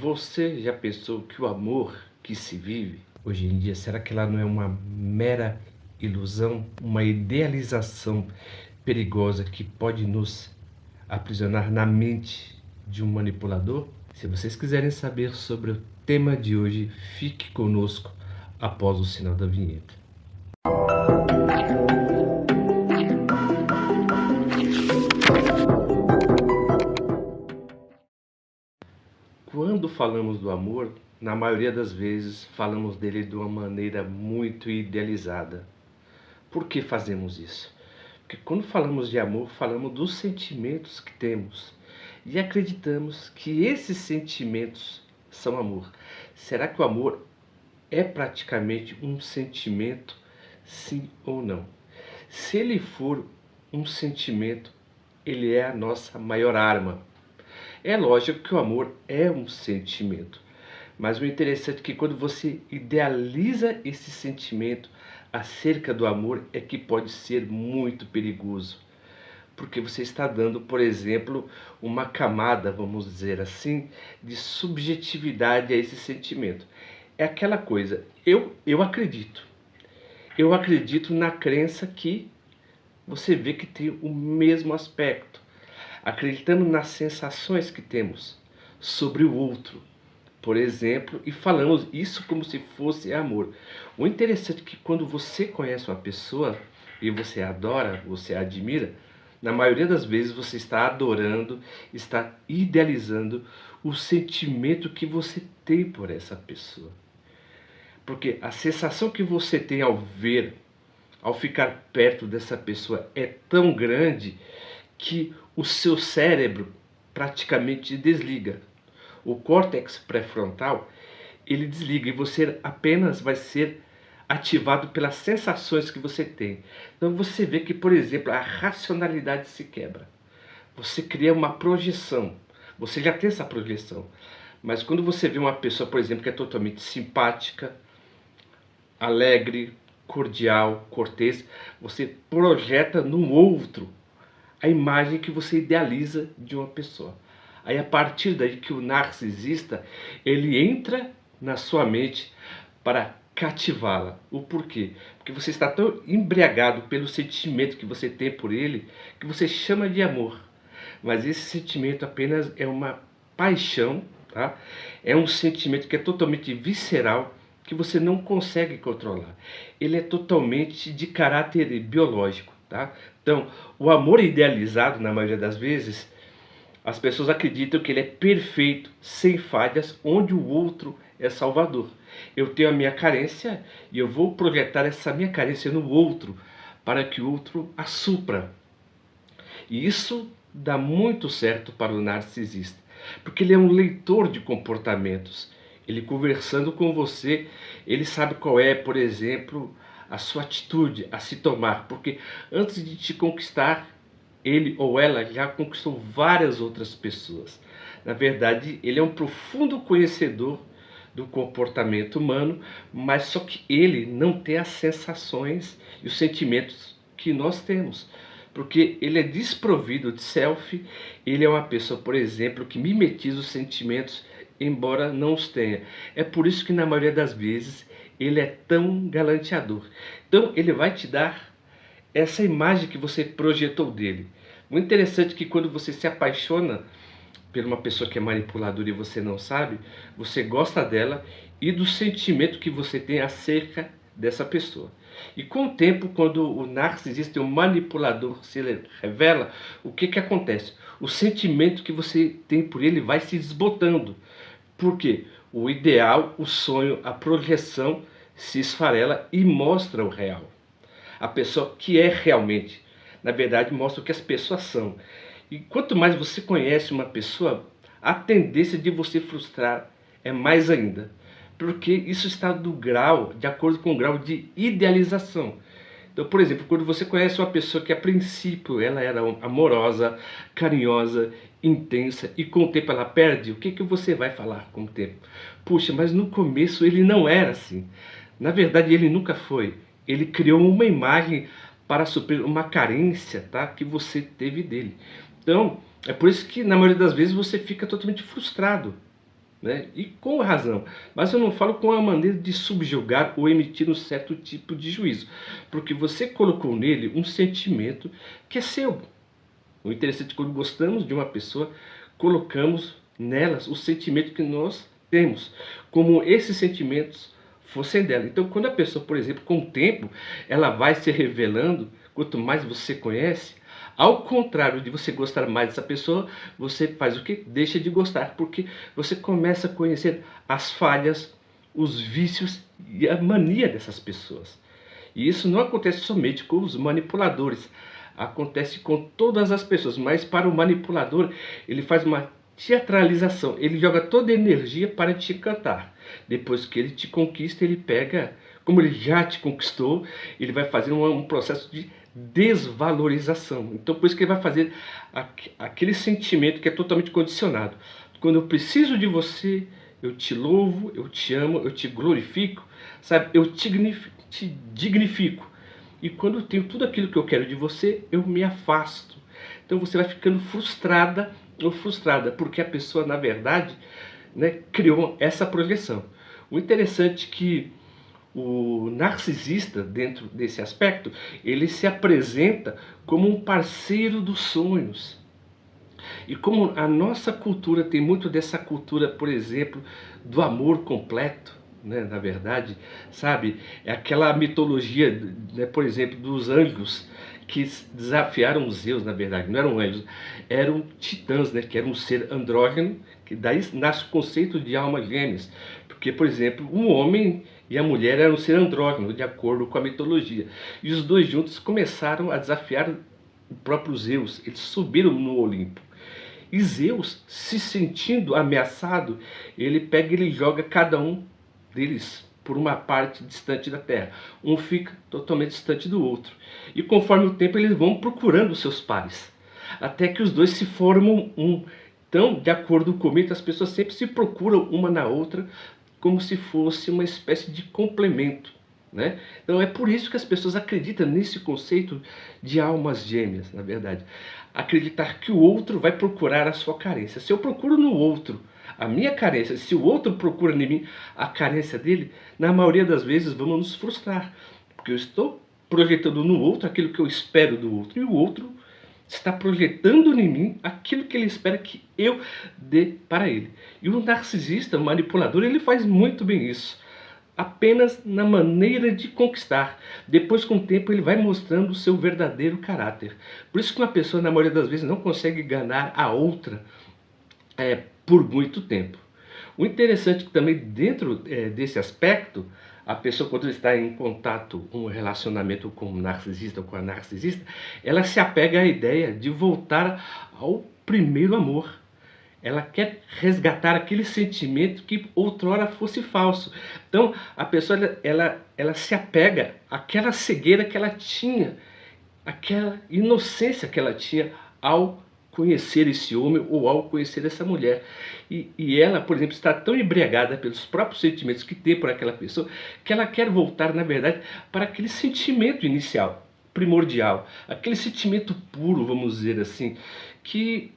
Você já pensou que o amor que se vive hoje em dia, será que ela não é uma mera ilusão, uma idealização perigosa que pode nos aprisionar na mente de um manipulador? Se vocês quiserem saber sobre o tema de hoje, fique conosco após o sinal da vinheta. Quando falamos do amor, na maioria das vezes falamos dele de uma maneira muito idealizada. Por que fazemos isso? Porque quando falamos de amor, falamos dos sentimentos que temos e acreditamos que esses sentimentos são amor. Será que o amor é praticamente um sentimento, sim ou não? Se ele for um sentimento, ele é a nossa maior arma. É lógico que o amor é um sentimento, mas o interessante é que quando você idealiza esse sentimento acerca do amor é que pode ser muito perigoso. Porque você está dando, por exemplo, uma camada, vamos dizer assim, de subjetividade a esse sentimento. É aquela coisa, eu acredito. Eu acredito na crença que você vê que tem o mesmo aspecto. Acreditando nas sensações que temos sobre o outro, por exemplo, e falamos isso como se fosse amor. O interessante é que quando você conhece uma pessoa e você adora, você admira, na maioria das vezes você está adorando, está idealizando o sentimento que você tem por essa pessoa. Porque a sensação que você tem ao ver, ao ficar perto dessa pessoa é tão grande que o seu cérebro praticamente desliga. O córtex pré-frontal, ele desliga e você apenas vai ser ativado pelas sensações que você tem. Então você vê que, por exemplo, a racionalidade se quebra. Você cria uma projeção. Você já tem essa projeção. Mas quando você vê uma pessoa, por exemplo, que é totalmente simpática, alegre, cordial, cortês, você projeta no outro a imagem que você idealiza de uma pessoa. Aí a partir daí que o narcisista, ele entra na sua mente para cativá-la. O porquê? Porque você está tão embriagado pelo sentimento que você tem por ele, que você chama de amor. Mas esse sentimento apenas é uma paixão, tá? É um sentimento que é totalmente visceral, que você não consegue controlar. Ele é totalmente de caráter biológico, tá? Então, o amor idealizado, na maioria das vezes, as pessoas acreditam que ele é perfeito, sem falhas, onde o outro é salvador. Eu tenho a minha carência e eu vou projetar essa minha carência no outro, para que o outro a supra. E isso dá muito certo para o narcisista, porque ele é um leitor de comportamentos. Ele conversando com você, ele sabe qual é, por exemplo, a sua atitude a se tomar, porque antes de te conquistar, ele ou ela já conquistou várias outras pessoas. Na verdade, ele é um profundo conhecedor do comportamento humano, mas só que ele não tem as sensações e os sentimentos que nós temos. Porque ele é desprovido de self, ele é uma pessoa, por exemplo, que mimetiza os sentimentos, embora não os tenha. É por isso que na maioria das vezes ele é tão galanteador. Então ele vai te dar essa imagem que você projetou dele. O interessante é que quando você se apaixona por uma pessoa que é manipuladora e você não sabe, você gosta dela e do sentimento que você tem acerca dessa pessoa. E com o tempo, quando o narcisista, o manipulador se revela, o que acontece? O sentimento que você tem por ele vai se desbotando. Por quê? O ideal, o sonho, a projeção se esfarela e mostra o real. A pessoa que é realmente, na verdade, mostra o que as pessoas são. E quanto mais você conhece uma pessoa, a tendência de você frustrar é mais ainda. Porque isso está do grau, de acordo com o grau de idealização. Então, por exemplo, quando você conhece uma pessoa que a princípio ela era amorosa, carinhosa, intensa, e com o tempo ela perde, o que você vai falar com o tempo? Puxa, mas no começo ele não era assim. Na verdade, ele nunca foi. Ele criou uma imagem para suprir uma carência, tá, que você teve dele. Então, é por isso que na maioria das vezes você fica totalmente frustrado. né? E com razão. Mas eu não falo com a maneira de subjugar ou emitir um certo tipo de juízo, porque você colocou nele um sentimento que é seu. O interessante é que quando gostamos de uma pessoa, colocamos nelas o sentimento que nós temos, como esses sentimentos fossem dela. Então, quando a pessoa, por exemplo, com o tempo, ela vai se revelando, quanto mais você conhece, ao contrário de você gostar mais dessa pessoa, você faz o quê? Deixa de gostar, porque você começa a conhecer as falhas, os vícios e a mania dessas pessoas. E isso não acontece somente com os manipuladores, acontece com todas as pessoas, mas para o manipulador, ele faz uma teatralização, ele joga toda a energia para te encantar. Depois que ele te conquista, ele pega, como ele já te conquistou, ele vai fazer um processo de desvalorização. Então, por isso que ele vai fazer aquele sentimento que é totalmente condicionado. Quando eu preciso de você, eu te louvo, eu te amo, eu te glorifico, sabe? Eu te dignifico. E quando eu tenho tudo aquilo que eu quero de você, eu me afasto. Então você vai ficando frustrada ou frustrada, porque a pessoa, na verdade, né, criou essa projeção. O interessante é que o narcisista, dentro desse aspecto, ele se apresenta como um parceiro dos sonhos. E como a nossa cultura tem muito dessa cultura, por exemplo, do amor completo, né, na verdade, sabe? É aquela mitologia, né, por exemplo, dos anjos que desafiaram os Zeus, na verdade, não eram anjos, eram titãs, né, que era um ser andrógeno, que daí nasce o conceito de almas gêmeas. Porque, por exemplo, um homem e a mulher eram um ser andrógeno, de acordo com a mitologia. E os dois juntos começaram a desafiar o próprio Zeus. Eles subiram no Olimpo. E Zeus, se sentindo ameaçado, ele pega e ele joga cada um deles por uma parte distante da Terra. Um fica totalmente distante do outro. E conforme o tempo eles vão procurando seus pares. Até que os dois se formam um. Então, de acordo com o mito, as pessoas sempre se procuram uma na outra como se fosse uma espécie de complemento, né? Então é por isso que as pessoas acreditam nesse conceito de almas gêmeas, na verdade. Acreditar que o outro vai procurar a sua carência. Se eu procuro no outro a minha carência, se o outro procura em mim a carência dele, na maioria das vezes vamos nos frustrar, porque eu estou projetando no outro aquilo que eu espero do outro, e o outro está projetando em mim aquilo que ele espera que eu dê para ele. E o narcisista, o manipulador, ele faz muito bem isso, apenas na maneira de conquistar. Depois, com o tempo, ele vai mostrando o seu verdadeiro caráter. Por isso que uma pessoa, na maioria das vezes, não consegue enganar a outra por muito tempo. O interessante é que também dentro desse aspecto, a pessoa, quando está em contato, um relacionamento com o narcisista ou com a narcisista, ela se apega à ideia de voltar ao primeiro amor. Ela quer resgatar aquele sentimento que outrora fosse falso. Então, a pessoa ela se apega àquela cegueira que ela tinha, aquela inocência que ela tinha ao conhecer esse homem ou ao conhecer essa mulher. E ela, por exemplo, está tão embriagada pelos próprios sentimentos que tem por aquela pessoa, que ela quer voltar, na verdade, para aquele sentimento inicial, primordial, aquele sentimento puro, vamos dizer assim, que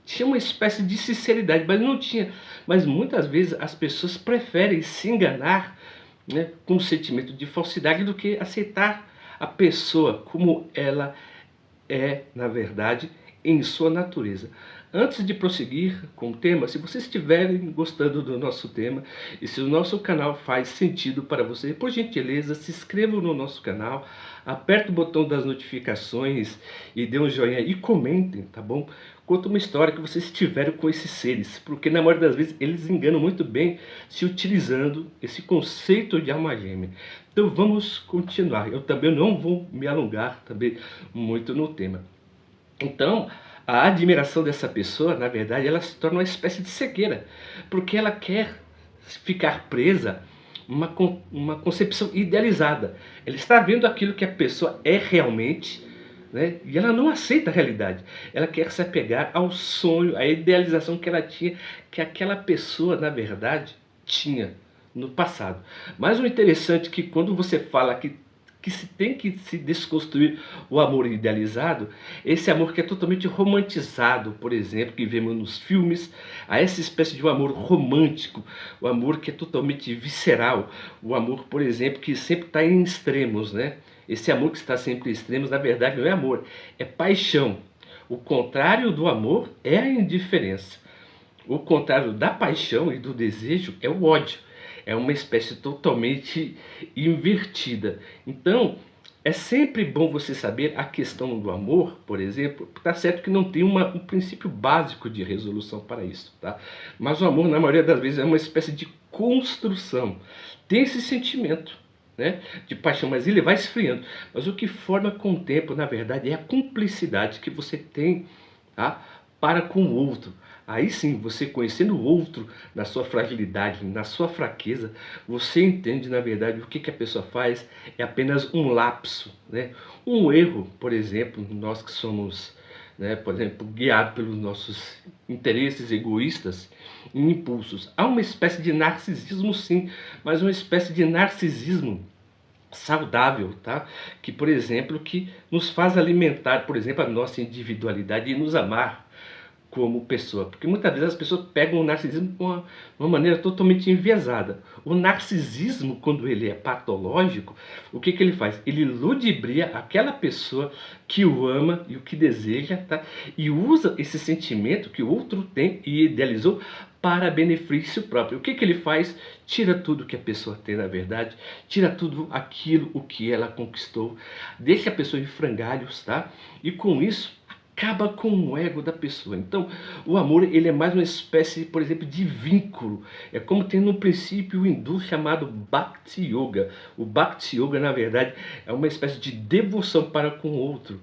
tinha uma espécie de sinceridade, mas não tinha. Mas muitas vezes as pessoas preferem se enganar, né, com um sentimento de falsidade do que aceitar a pessoa como ela é, na verdade, em sua natureza. Antes de prosseguir com o tema, se vocês estiverem gostando do nosso tema e se o nosso canal faz sentido para você, por gentileza, se inscrevam no nosso canal, aperte o botão das notificações e dê um joinha e comentem, tá bom? Conta uma história que vocês tiveram com esses seres, porque na maioria das vezes eles enganam muito bem se utilizando esse conceito de alma gêmea. Então vamos continuar. Eu também não vou me alongar também muito no tema. Então, a admiração dessa pessoa, na verdade, ela se torna uma espécie de cegueira, porque ela quer ficar presa uma concepção idealizada. Ela está vendo aquilo que a pessoa é realmente, né? E ela não aceita a realidade. Ela quer se apegar ao sonho, à idealização que ela tinha, que aquela pessoa, na verdade, tinha no passado. Mas o interessante é que quando você fala que que se tem que se desconstruir o amor idealizado, esse amor que é totalmente romantizado, por exemplo, que vemos nos filmes, a essa espécie de um amor romântico, o amor que é totalmente visceral, o amor, por exemplo, que sempre está em extremos, né? Esse amor que está sempre em extremos, na verdade, não é amor, é paixão. O contrário do amor é a indiferença. O contrário da paixão e do desejo é o ódio. É uma espécie totalmente invertida. Então, é sempre bom você saber a questão do amor, por exemplo. Tá certo que não tem um princípio básico de resolução para isso, tá? Mas o amor, na maioria das vezes, é uma espécie de construção. Tem esse sentimento, né, de paixão, mas ele vai esfriando. Mas o que forma com o tempo, na verdade, é a cumplicidade que você tem, tá, para com o outro. Aí sim, você conhecendo o outro na sua fragilidade, na sua fraqueza, você entende, na verdade, o que a pessoa faz é apenas um lapso, né? Um erro, por exemplo, nós que somos, né, por exemplo, guiados pelos nossos interesses egoístas e impulsos. Há uma espécie de narcisismo, sim, mas uma espécie de narcisismo saudável, tá? Que, por exemplo, que nos faz alimentar, por exemplo, a nossa individualidade e nos amar como pessoa, porque muitas vezes as pessoas pegam o narcisismo de uma maneira totalmente enviesada. O narcisismo, quando ele é patológico, o que ele faz? Ele ludibria aquela pessoa que o ama e o que deseja, tá? E usa esse sentimento que o outro tem e idealizou para benefício próprio. O que ele faz? Tira tudo que a pessoa tem, na verdade, tira tudo aquilo o que ela conquistou, deixa a pessoa em frangalhos, tá? E com isso acaba com o ego da pessoa. Então, o amor, ele é mais uma espécie, por exemplo, de vínculo. É como tem no princípio hindu chamado Bhakti Yoga. O Bhakti Yoga, na verdade, é uma espécie de devoção para com o outro.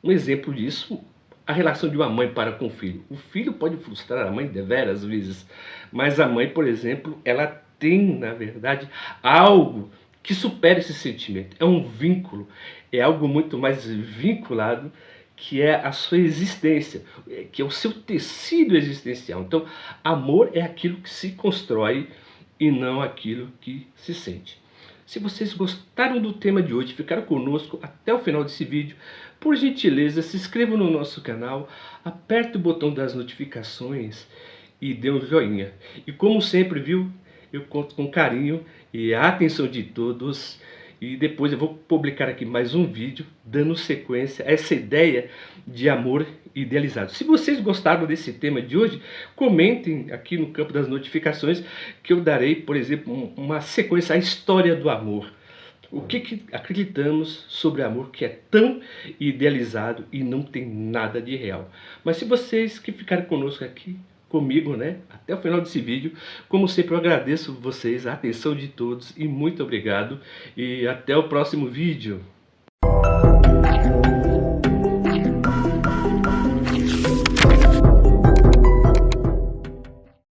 Um exemplo disso, a relação de uma mãe para com o filho. O filho pode frustrar a mãe deveras vezes, mas a mãe, por exemplo, ela tem, na verdade, algo que supera esse sentimento. É um vínculo, é algo muito mais vinculado, que é a sua existência, que é o seu tecido existencial. Então, amor é aquilo que se constrói e não aquilo que se sente. Se vocês gostaram do tema de hoje, ficaram conosco até o final desse vídeo, por gentileza, se inscrevam no nosso canal, aperte o botão das notificações e dê um joinha. E como sempre, viu, eu conto com carinho e a atenção de todos. E depois eu vou publicar aqui mais um vídeo dando sequência a essa ideia de amor idealizado. Se vocês gostaram desse tema de hoje, comentem aqui no campo das notificações que eu darei, por exemplo, uma sequência à história do amor. O que acreditamos sobre amor que é tão idealizado e não tem nada de real. Mas se vocês que ficaram conosco aqui, comigo, né, até o final desse vídeo, como sempre eu agradeço vocês, a atenção de todos e muito obrigado e até o próximo vídeo.